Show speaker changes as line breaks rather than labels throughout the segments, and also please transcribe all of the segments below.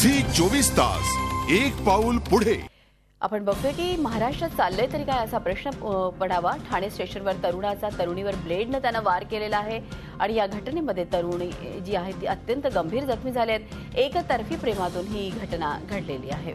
Zee 24 तास एक पाऊल पुढे।
आपण बघतोय की महाराष्ट्रात चाललंय तरी काय असा प्रश्न पडावा। ठाणे स्टेशनवर तरुणीवर ब्लेडने त्यानं वार केलेला आहे आणि या घटनेमध्ये तरुणी जी आहे ती अत्यंत गंभीर जखमी झाली आहेत। एकतर्फी प्रेमातून ही घटना घडलेली आहे।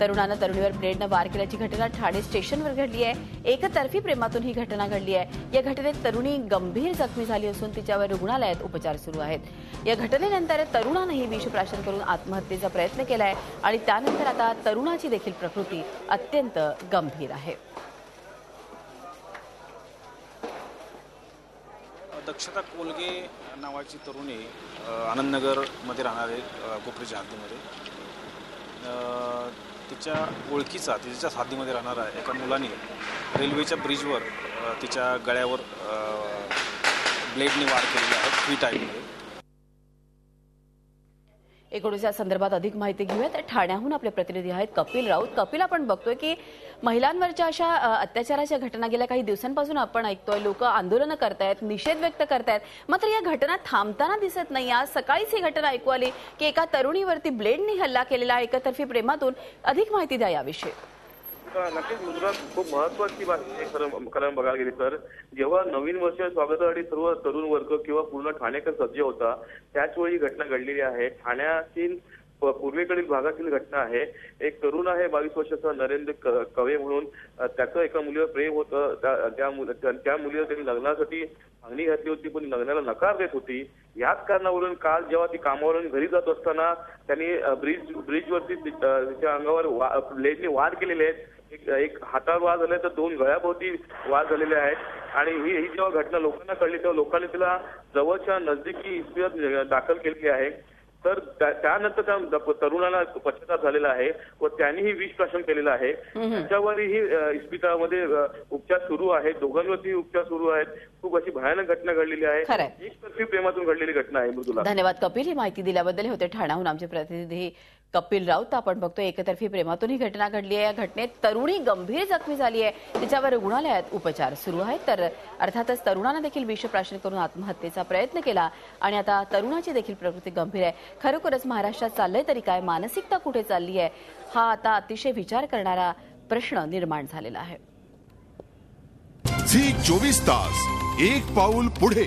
तरुणानं तरुणीवर ब्लेडने वार केल्याची घटना ठाणे स्टेशनवर घडली आहे। एकतर्फी प्रेमातून ही घटना घडली आहे। या घटनेत तरुणी गंभीर जखमी झाली असून तिच्यावर रुग्णालयात उपचार सुरू आहेत। या घटनेनंतर तरुणानेही विषप्राशन करून आत्महत्येचा प्रयत्न केलाय आणि त्यानंतर आता तरुणाची देखील प्रकृती अत्यंत गंभीर आहे।
दक्षता कोलगे नावाची तरुणी आनंदनगरमध्ये राहणारे कोपरीच्या हद्दीमध्ये तिच्या ओळखीचा तिच्या साथीमध्ये राहणारा एका मुलाने रेल्वेच्या ब्रिजवर तिच्या गळ्यावर ब्लेडने वार केलेला आहे फ्री टाईममध्ये।
एकूणच या संदर्भात अधिक माहिती घेऊयात। ठाण्याहून आपले प्रतिनिधी आहेत कपिल राऊत। कपिल, आपण बघतोय की महिलांवरच्या अशा अत्याचाराच्या घटना गेल्या काही दिवसांपासून आपण ऐकतोय। लोक आंदोलन करतायत, निषेध व्यक्त करतायत, मात्र या घटना थांबताना दिसत नाही। आज सकाळीच ही घटना ऐकू आली की एका तरुणीवरती ब्लेडने हल्ला केलेला आहे एकतर्फी प्रेमातून। अधिक माहिती द्या याविषयी।
नक्कीच मुद्रा खूप महत्वाची बातमी आहे खरं बघायला गेली तर। जेव्हा नवीन वर्ष स्वागतासाठी सर्व तरुण वर्ग किंवा पूर्ण ठाणेकर सज्ज होता त्याच वेळी घटना घडलेली आहे। ठाण्यातील पूर्वेकडील भागातील घटना आहे। एक तरुण आहे 22 वर्षाचा नरेंद्र कवे म्हणून, त्याचं एका मुलीवर प्रेम होतं। त्या मुलीला त्यांनी लग्नासाठी मागणी घातली होती पण लग्नाला नकार देत होती। याच कारणावरून काल जेव्हा ती कामावरून घरी जात असताना त्यांनी ब्रिजवरती तिच्या अंगावर ब्लेडने वार केलेले आहेत। एक हातावर वार झाले तर 2 गळ्याभोवती वार झालेले आहेत। आणि ही जेव्हा घटना लोकांना कळली तेव्हा लोकांनी तिला जवळच्या नजदीकी इस्पितळात दाखल केली आहे। तर त्यानंतर त्या तरुणाला पश्चाताप झालेला आहे व त्यांनीही विषप्राशन केलेलं आहे। त्याच्यावरही इस्पितळामध्ये उपचार सुरू आहेत। दोघांवरती उपचार सुरू आहेत। खूप अशी भयानक घटना घडलेली आहे। एकतर्फी प्रेमातून घडलेली घटना आहे। मृदुला,
धन्यवाद कपिल, ही माहिती दिल्याबद्दल। होते ठाण्याहून आमचे प्रतिनिधी कपिल राऊत। आपण बघतोय एकतर्फी प्रेमातून ही घटना घडली आहे। या घटनेत तरुणी गंभीर जखमी झाली आहे, तिच्यावर रुग्णालयात उपचार सुरू आहेत। तर अर्थातच तरुणानं देखील विषप्राशन करून आत्महत्येचा प्रयत्न केला आणि आता तरुणाची देखील प्रकृती गंभीर आहे। खरोखरच महाराष्ट्रात चाललंय तरी काय, मानसिकता कुठे चालली आहे, हा आता अतिशय विचार करणारा प्रश्न निर्माण झालेला आहे।
झी 24 तास एक पाऊल पुढे।